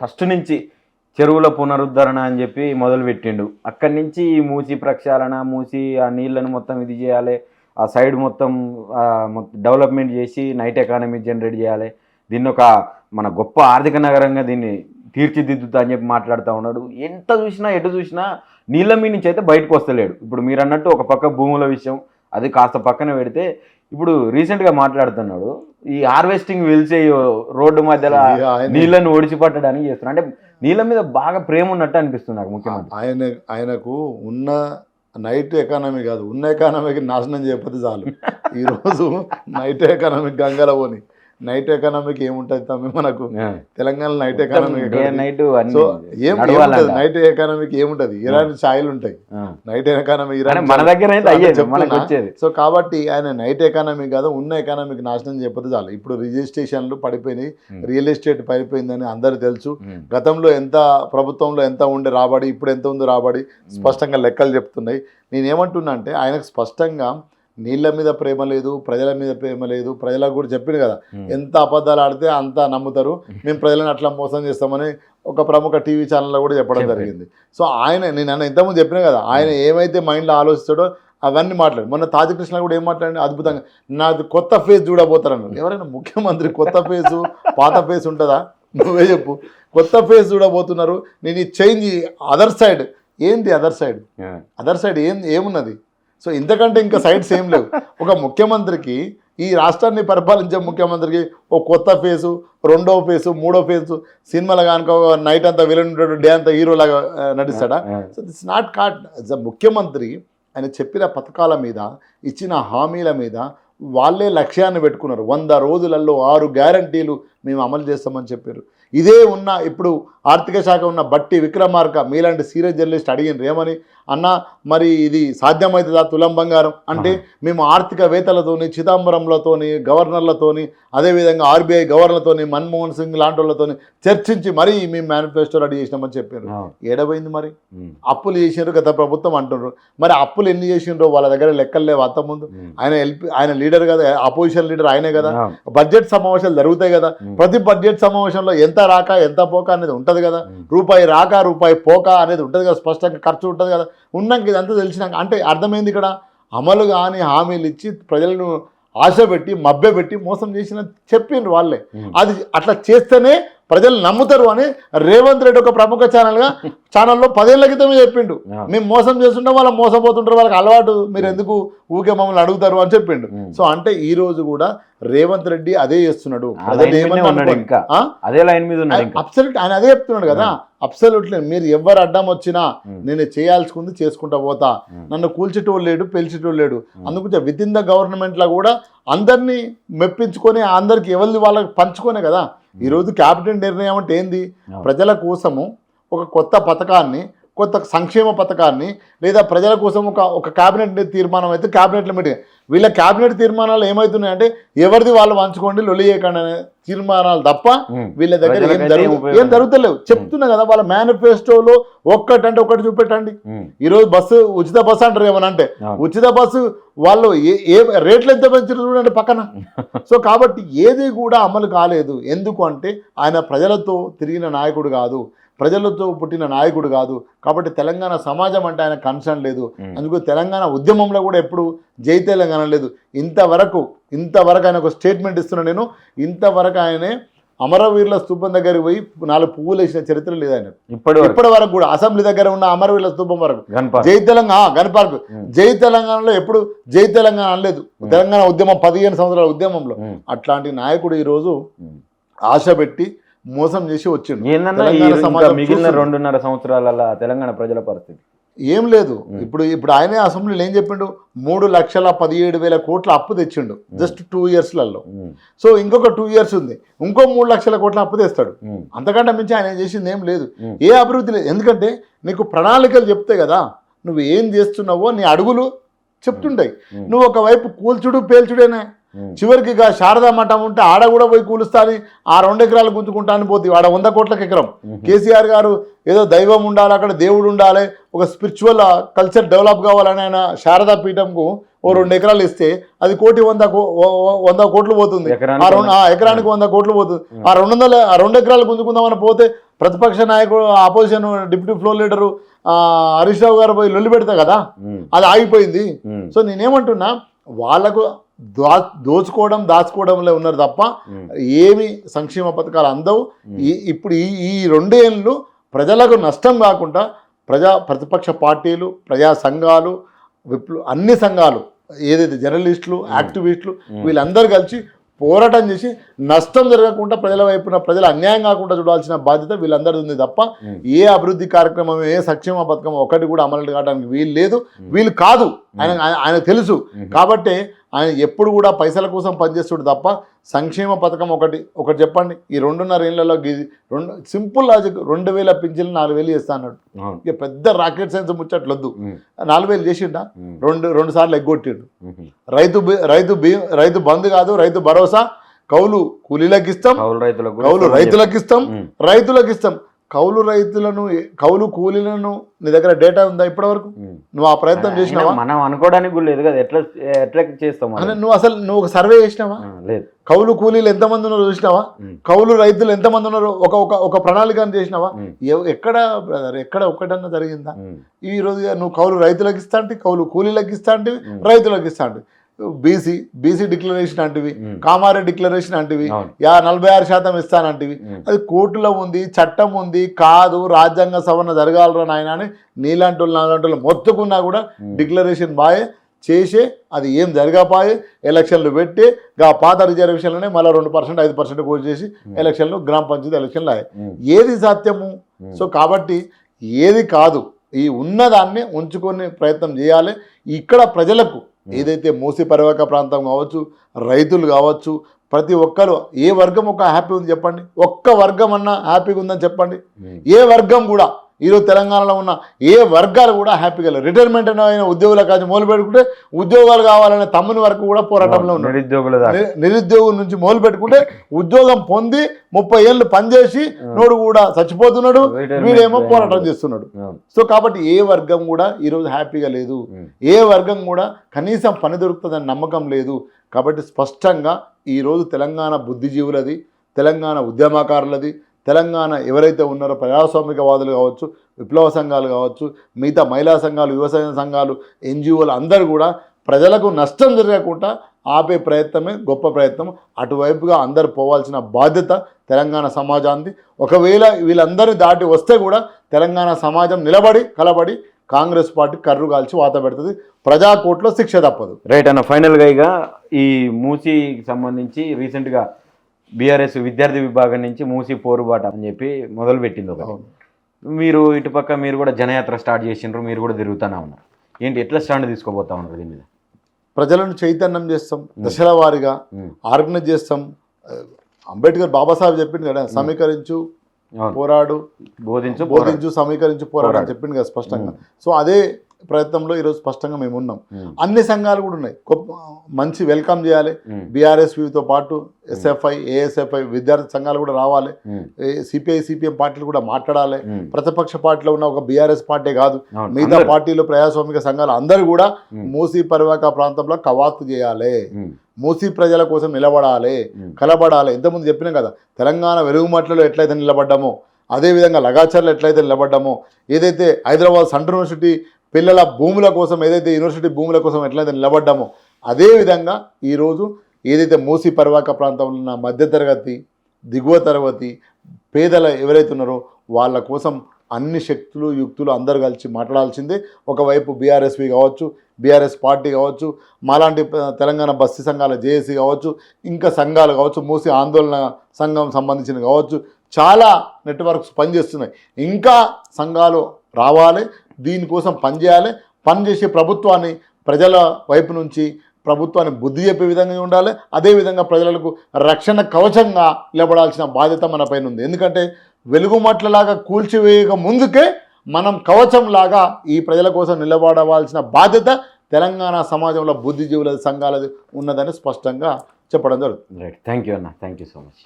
First నుంచి చెరువుల పునరుద్ధరణ అని చెప్పి మొదలుపెట్టిండు. అక్కడి నుంచి ఈ మూసి ప్రక్షాళన, మూసి ఆ నీళ్ళను మొత్తం ఇది చేయాలి, ఆ సైడ్ మొత్తం డెవలప్మెంట్ చేసి నైట్ ఎకానమీ జనరేట్ చేయాలి, దీన్ని ఒక మన గొప్ప ఆర్థిక నగరంగా దీన్ని తీర్చిదిద్దుతా అని చెప్పి మాట్లాడుతూ ఉన్నాడు. ఎంత చూసినా ఎటు చూసినా నీళ్ళ మీద నుంచి అయితే బయటకు వస్తలేడు. ఇప్పుడు మీరు అన్నట్టు ఒక పక్క భూముల విషయం అది కాస్త పక్కన పెడితే, ఇప్పుడు రీసెంట్గా మాట్లాడుతున్నాడు ఈ హార్వెస్టింగ్ వెల్సే రోడ్డు మధ్యలో నీళ్ళను ఒడిచిపట్టడానికి చేస్తున్నాడు. అంటే నీళ్ళ మీద బాగా ప్రేమ ఉన్నట్టు అనిపిస్తుంది నాకు ముఖ్యమంత్రి. ఆయనకు ఉన్న నైట్ ఎకానమీ కాదు, ఉన్న ఎకానమీకి నాశనం చేయకపోతే చాలు. ఈరోజు నైట్ ఎకానమీ గంగల పోని, నైట్ ఎకానమీకి ఏముంటుంది తమ్మి మనకు తెలంగాణ నైట్ ఎకానమీ ఏముంటది? నైట్ ఎకానమీకి ఏముంటది? ఇరానీ ఛాయలు ఉంటాయి నైట్ ఎకానమీ, మన దగ్గర. సో కాబట్టి ఆయన నైట్ ఎకానమీ కాదు, ఉన్న ఎకానమీకి నాశనం చెప్పదు చాలు. ఇప్పుడు రిజిస్ట్రేషన్లు పడిపోయినాయి, రియల్ ఎస్టేట్ పడిపోయిందని అందరూ తెలుసు. గతంలో ఎంత ప్రభుత్వంలో ఎంత ఉండే రాబడి, ఇప్పుడు ఎంత ఉంది రాబడి స్పష్టంగా లెక్కలు చెప్తున్నాయి. నేనేమంటున్నా అంటే ఆయనకు స్పష్టంగా నీళ్ళ మీద ప్రేమ లేదు, ప్రజల మీద ప్రేమ లేదు. ప్రజలకు కూడా చెప్పింది కదా, ఎంత అబద్ధాలు ఆడితే అంత నమ్ముతారు, మేము ప్రజలను అట్లా మోసం చేస్తామని ఒక ప్రముఖ టీవీ ఛానల్లో కూడా చెప్పడం జరిగింది. సో నేను ఇంతకుముందు చెప్పినా కదా, ఆయన ఏమైతే మైండ్లో ఆలోచిస్తాడో అవన్నీ మాట్లాడు. మొన్న తాజకృష్ణ కూడా ఏం మాట్లాడి అద్భుతంగా, నాది కొత్త ఫేస్ చూడబోతారన్నారు. ఎవరైనా ముఖ్యమంత్రి కొత్త ఫేసు పాత ఫేస్ ఉంటుందా? నువ్వే చెప్పు. కొత్త ఫేస్ చూడబోతున్నారు. నేను ఈ చేంజ్ అదర్ సైడ్ ఏంటి? అదర్ సైడ్ ఏమున్నది? సో ఇంతకంటే ఇంకా సైడ్స్ ఏం లేవు. ఒక ముఖ్యమంత్రికి, ఈ రాష్ట్రాన్ని పరిపాలించే ముఖ్యమంత్రికి ఒక కొత్త ఫేసు, రెండో ఫేసు, మూడో ఫేసు, సినిమాలో కనుక నైట్ అంతా విలన్ ఉంటాడు, డే అంతా హీరోలాగా నడుస్తాడా? So that's not card. ముఖ్యమంత్రి ఆయన చెప్పిన పథకాల మీద, ఇచ్చిన హామీల మీద వాళ్ళే లక్ష్యాన్ని పెట్టుకున్నారు. 100 రోజులలో 6 గ్యారంటీలు మేము అమలు చేస్తామని చెప్పారు. ఇదే ఉన్న ఇప్పుడు ఆర్థిక శాఖ ఉన్న బట్టి విక్రమార్క మీలాంటి సీరియస్ జర్నలిస్ట్ అడిగినారు ఏమని, అన్న మరి ఇది సాధ్యమవుతుందా తులం బంగారం అంటే? మేము ఆర్థికవేత్తలతోని, చిదంబరంలతోని, గవర్నర్లతోని, అదేవిధంగా ఆర్బీఐ గవర్నర్లతోని, మన్మోహన్ సింగ్ లాంటి వాళ్ళతోని చర్చించి మరీ మేము మేనిఫెస్టో రెడీ చేసినామని చెప్పారు. ఏడబోయింది మరి? అప్పులు చేసినారు గత ప్రభుత్వం అంటున్నారు. మరి అప్పులు ఎన్ని చేసినారో వాళ్ళ దగ్గర లెక్కలు లేవు. అంతకుముందు ఆయన లీడర్ కదా, అపోజిషన్ లీడర్ ఆయనే కదా. బడ్జెట్ సమావేశాలు జరుగుతాయి కదా, ప్రతి బడ్జెట్ సమావేశంలో ఎంత రాక ఎంత పోక అనేది ఉంటుంది కదా, రూపాయి రాక రూపాయి పోక అనేది ఉంటుంది కదా, స్పష్టంగా ఖర్చు ఉంటుంది కదా. ఉన్నాక ఇదంతా తెలిసినాక అంటే అర్థమైంది ఇక్కడ అమలు కాని హామీలు ఇచ్చి ప్రజలను ఆశ పెట్టి మభ్యపెట్టి మోసం చేసిన చెప్పిండ్రు వాళ్ళే. అది అట్లా చేస్తేనే ప్రజలు నమ్ముతారు అని రేవంత్ రెడ్డి ఒక ప్రముఖ ఛానల్లో 10 ఏళ్ల క్రితమే చెప్పిండు. మేము మోసం చేస్తుంటాం, వాళ్ళు మోసపోతుంటారు, వాళ్ళకి అలవాటు, మీరు ఎందుకు ఊకే మమ్మల్ని అడుగుతారు అని చెప్పిండు. సో అంటే ఈ రోజు కూడా రేవంత్ రెడ్డి అదే చేస్తున్నాడు. అబ్సల్యూట్ ఆయన అదే చెప్తున్నాడు కదా. అబ్సల్యూట్లీ మీరు ఎవరు అడ్డం వచ్చినా నేను చేయాల్సుకుంది చేసుకుంటా పోతా, నన్ను కూల్చేటోళ్ళు లేడు, పెంచేటోళ్ళు లేడు. అందుకు విత్ ఇన్ ద గవర్నమెంట్లో కూడా అందరినీ మెప్పించుకొని అందరికి ఎవరిది వాళ్ళకి పంచుకొనే కదా ఈరోజు క్యాబినెట్ నిర్ణయం అంటే ఏంది? ప్రజల కోసము ఒక కొత్త పథకాన్ని, కొత్త సంక్షేమ పథకాన్ని, లేదా ప్రజల కోసం ఒక క్యాబినెట్ తీర్మానం అయితే క్యాబినెట్లో మీటింగ్. వీళ్ళ క్యాబినెట్ తీర్మానాలు ఏమవుతున్నాయంటే ఎవరిది వాళ్ళు పంచుకోండి, లొల్లి చేయకండి అనే తీర్మానాలు తప్ప వీళ్ళ దగ్గర ఏం జరుగుతలేవు. చెప్తున్నా కదా, వాళ్ళ మేనిఫెస్టోలో ఒక్కటంటే ఒకటి చూపెట్టండి. ఈరోజు బస్సు ఉచిత బస్సు అంటారు ఏమనంటే, ఉచిత బస్సు వాళ్ళు ఏ రేట్లు ఎంత పెంచారు చూడండి పక్కన. సో కాబట్టి ఏది కూడా అమలు కాలేదు. ఎందుకు అంటే ఆయన ప్రజలతో తిరిగిన నాయకుడు కాదు, ప్రజలతో పుట్టిన నాయకుడు కాదు. కాబట్టి తెలంగాణ సమాజం అంటే ఆయన కన్సర్న్ లేదు. అందుకు తెలంగాణ ఉద్యమంలో కూడా ఎప్పుడు జై తెలంగాణ లేదు. ఇంతవరకు ఆయన ఒక స్టేట్మెంట్ ఇస్తున్నా నేను, ఇంతవరకు ఆయనే అమరవీరుల స్తూపం దగ్గరికి పోయి 4 పువ్వులు వేసిన చరిత్ర లేదు ఆయన ఇప్పటి వరకు కూడా. అసెంబ్లీ దగ్గర ఉన్న అమరవీరుల స్తూపం వరకు జై తెలంగాణ గన్ పార్క్, జై తెలంగాణలో ఎప్పుడు జై తెలంగాణ అనలేదు. తెలంగాణ ఉద్యమం 15 సంవత్సరాల ఉద్యమంలో అట్లాంటి నాయకుడు ఈరోజు ఆశ పెట్టి మోసం చేసి వచ్చిండు. మిగిలిన 2.5 సంవత్సరాల తెలంగాణ ప్రజల పరిస్థితి ఏం లేదు. ఇప్పుడు ఆయనే అసెంబ్లీలో ఏం చెప్పిండు? 3,17,000 కోట్ల అప్పు తెచ్చిండు జస్ట్ 2 ఇయర్స్లలో. సో ఇంకొక 2 ఇయర్స్ ఉంది, ఇంకో 3 లక్షల కోట్ల అప్పు తెస్తాడు. అంతకంటే మించి ఆయన చేసింది ఏం లేదు, ఏ అభివృద్ధి లేదు. ఎందుకంటే నీకు ప్రణాళికలు చెప్తే కదా నువ్వు ఏం చేస్తున్నావో నీ అడుగులు చెప్తుంటాయి. నువ్వు ఒకవైపు కూల్చుడు పేల్చుడేనే, చివరికి ఇక శారదా మఠం ఉంటే ఆడ కూడా పోయి కూలుస్తా అని ఆ 2 ఎకరాలు గుంజుకుంటా అని పోతుంది. ఆడ 100 కోట్లకు ఎకరం. కేసీఆర్ గారు ఏదో దైవం ఉండాలి, అక్కడ దేవుడు ఉండాలి, ఒక స్పిరిచువల్ కల్చర్ డెవలప్ కావాలని ఆయన శారదా పీఠంకు ఓ 2 ఎకరాలు ఇస్తే అది 100 కోట్లు పోతుంది. ఎకరానికి 100 కోట్లు పోతుంది. ఆ 2 ఎకరాలు గుంజుకుందామని పోతే ప్రతిపక్ష నాయకుడు opposition deputy floor leader Harish Rao గారు పోయి లొల్లి పెడతా కదా, అది ఆగిపోయింది. సో నేనేమంటున్నా, వాళ్ళకు దాచుకోవడంలో ఉన్నారు తప్ప ఏమి సంక్షేమ పథకాలు అందవు. ఇప్పుడు ఈ 2 ఏళ్ళు ప్రజలకు నష్టం కాకుండా ప్రతిపక్ష పార్టీలు, ప్రజా సంఘాలు, అన్ని సంఘాలు, ఏదైతే జర్నలిస్టులు, యాక్టివిస్టులు వీళ్ళందరూ కలిసి పోరాటం చేసి నష్టం జరగకుండా ప్రజల వైపున ప్రజలు అన్యాయం కాకుండా చూడాల్సిన బాధ్యత వీళ్ళందరిది ఉంది తప్ప ఏ అభివృద్ధి కార్యక్రమం, ఏ సంక్షేమ పథకం ఒకటి కూడా అమలు కావడానికి వీళ్ళు కాదు. ఆయన తెలుసు. కాబట్టి ఆయన ఎప్పుడు కూడా పైసల కోసం పనిచేస్తుడు తప్ప సంక్షేమ పథకం ఒకటి చెప్పండి. ఈ 2.5 ఏళ్లలో సింపుల్ లాజిక్, 2000 పింఛన్లు 4000 చేస్తా అన్నాడు. ఇక పెద్ద రాకెట్ సైన్స్ ముచ్చట్లొద్దు. 4000 చేసిండా? 2 సార్లు ఎగ్గొట్టిండు. రైతు బంద్ కాదు, రైతు భరోసా, కౌలు కూలీలకు ఇస్తాం, కౌలు రైతులకు ఇస్తాం. కౌలు కూలీలను నీ దగ్గర డేటా ఉందా ఇప్పటివరకు? నువ్వు ఆ ప్రయత్నం చేసినావా? మనం అనుకోవడానికి లేదు కదా, ఎట్లా చేస్తాం? నువ్వు ఒక సర్వే చేసినావా? లేదు. కౌలు కూలీలు ఎంతమంది ఉన్నారో చూసినావా? కౌలు రైతులు ఎంతమంది ఉన్నారో ఒక ప్రణాళిక చేసినావా? ఎక్కడ బ్రదర్, ఎక్కడ ఒక్కటన్నా జరిగిందా? ఈ రోజు నువ్వు కౌలు రైతులకు ఇస్తా అంటే, కౌలు కూలీలకు ఇస్తా అంటే, రైతులకు ఇస్తా అంటే, బీసీ డిక్లరేషన్ అంటివి, కామారెడ్డి డిక్లరేషన్ అంటివి, 46% ఇస్తానంటివి. అది కోర్టులో ఉంది, చట్టం ఉంది. కాదు, రాజ్యాంగ సవరణ జరగాలరా నాయన అని నీలాంటి వాళ్ళు మొత్తుకున్నా కూడా డిక్లరేషన్ బాయే చేసే అది ఏం జరగపాయే. ఎలక్షన్లు పెట్టి పాత రిజర్వేషన్లనే మళ్ళీ 2%, 5% కోర్టు చేసి ఎలక్షన్లు, గ్రామ పంచాయతీ ఎలక్షన్లు అయ్యాయి. ఏది సత్యము? సో కాబట్టి ఏది కాదు, ఈ ఉన్నదాన్ని ఉంచుకొని ప్రయత్నం చేయాలి. ఇక్కడ ప్రజలకు ఏదైతే మూసీ పరివాహక ప్రాంతం కావచ్చు, రైతులు కావచ్చు, ప్రతి ఒక్కరు ఏ వర్గం ఒక హ్యాపీ ఉంది చెప్పండి? ఒక్క వర్గం అన్నా హ్యాపీగా ఉందని చెప్పండి. ఏ వర్గం కూడా ఈరోజు తెలంగాణలో ఉన్న ఏ వర్గాలు కూడా హ్యాపీగా లేరు. రిటైర్మెంట్ అయిన ఉద్యోగుల కాదు మొదలు పెట్టుకుంటే ఉద్యోగాలు కావాలనే తమ్ముని వరకు కూడా పోరాటంలో ఉన్నారు. నిరుద్యోగుల నుంచి మొదలు పెట్టుకుంటే ఉద్యోగం పొంది 30 ఏళ్ళు పనిచేసి నోడు కూడా చచ్చిపోతున్నాడు, వీడేమో పోరాటం చేస్తున్నాడు. సో కాబట్టి ఏ వర్గం కూడా ఈరోజు హ్యాపీగా లేదు. ఏ వర్గం కూడా కనీసం పని దొరుకుతుందని నమ్మకం లేదు. కాబట్టి స్పష్టంగా ఈరోజు తెలంగాణ బుద్ధిజీవులది, తెలంగాణ ఉద్యమకారులది, తెలంగాణ ఎవరైతే ఉన్నారో ప్రజాస్వామికవాదులు కావచ్చు, విప్లవ సంఘాలు కావచ్చు, మిగతా మహిళా సంఘాలు, యువజన సంఘాలు, ఎన్జిఓలు అందరూ కూడా ప్రజలకు నష్టం జరగకుండా ఆపే ప్రయత్నమే గొప్ప ప్రయత్నం. అటువైపుగా అందరు పోవాల్సిన బాధ్యత తెలంగాణ సమాజానికి. ఒకవేళ వీళ్ళందరినీ దాటి వస్తే కూడా తెలంగాణ సమాజం కలబడి కాంగ్రెస్ పార్టీ కర్రు కాల్చి వాత పెడుతుంది. ప్రజాకోర్టులో శిక్ష తప్పదు. రైట్ అన్న. ఫైనల్గా ఇక ఈ మూసీకి సంబంధించి రీసెంట్గా బీఆర్ఎస్ విద్యార్థి విభాగం నుంచి మూసీ పోరుబాట అని చెప్పి మొదలుపెట్టింది ఒకటి. మీరు ఇటుపక్క మీరు కూడా జనయాత్ర స్టార్ట్ చేసిండ్రు, మీరు కూడా తిరుగుతూనే ఉన్నారు. ఏంటి, ఎట్లా స్టాండ్ తీసుకోబోతా ఉన్నారు దీని మీద? ప్రజలను చైతన్యం చేస్తాం, దశల వారీగా ఆర్గనైజ్ చేస్తాం. అంబేద్కర్ బాబాసాహెబ్ చెప్పింది కదా, సమీకరించు, పోరాడు, బోధించు, సమీకరించు, పోరాడు అని చెప్పింది కదా స్పష్టంగా. సో అదే ప్రయత్నంలో ఈరోజు స్పష్టంగా మేము ఉన్నాం. అన్ని సంఘాలు కూడా ఉన్నాయి, మంచి వెల్కమ్ చేయాలి. బీఆర్ఎస్తో పాటు ఎస్ఎఫ్ఐ, ఏఎస్ఎఫ్ఐ విద్యార్థి సంఘాలు కూడా రావాలి. సిపిఐ, సిపిఎం పార్టీలు కూడా మాట్లాడాలి. ప్రతిపక్ష పార్టీలో ఉన్న ఒక బీఆర్ఎస్ పార్టీ కాదు, మిగతా పార్టీలు, ప్రజాస్వామిక సంఘాలు అందరూ కూడా మూసీ పరివాహక ప్రాంతంలో కవాతు చేయాలి. మూసీ ప్రజల కోసం నిలబడాలి, కలబడాలి. ఇంతకుముందు చెప్పినాం కదా, తెలంగాణ వెలుగుమట్లలో ఎట్లయితే నిలబడ్డామో, అదేవిధంగా లగాచర్లో ఎట్లయితే నిలబడ్డామో, ఏదైతే హైదరాబాద్ సెంట్రల్ యూనివర్సిటీ పిల్లల భూముల కోసం, ఏదైతే యూనివర్సిటీ భూముల కోసం ఎట్లయితే నిలబడ్డామో, అదేవిధంగా ఈరోజు ఏదైతే మూసీ పరివాహక ప్రాంతంలో ఉన్న మధ్యతరగతి, దిగువ తరగతి పేదలు ఎవరైతే ఉన్నారో వాళ్ళ కోసం అన్ని శక్తులు, యుక్తులు అందరూ కలిసి మాట్లాడాల్సిందే. ఒకవైపు బీఆర్ఎస్పీ కావచ్చు, బీఆర్ఎస్ పార్టీ కావచ్చు, మాలాంటి తెలంగాణ బస్తీ సంఘాల జేఏసీ కావచ్చు, ఇంకా సంఘాలు కావచ్చు, మూసీ ఆందోళన సంఘం సంబంధించిన కావచ్చు, చాలా నెట్వర్క్స్ పనిచేస్తున్నాయి. ఇంకా సంఘాలు రావాలి, దీనికోసం పనిచేయాలి. పనిచేసే ప్రభుత్వాన్ని ప్రజల వైపు నుంచి ప్రభుత్వాన్ని బుద్ధి చెప్పే విధంగా ఉండాలి. అదేవిధంగా ప్రజలకు రక్షణ కవచంగా నిలబడాల్సిన బాధ్యత మన పైన ఉంది. ఎందుకంటే వెలుగుమట్లలాగా కూల్చివేయక ముందుకే మనం కవచంలాగా ఈ ప్రజల కోసం నిలబడవలసిన బాధ్యత తెలంగాణ సమాజంలో బుద్ధిజీవుల సంఘాలది ఉన్నదని స్పష్టంగా చెప్పడం జరుగుతుంది. రైట్, థ్యాంక్ యూ అన్న, థ్యాంక్ యూ సో మచ్.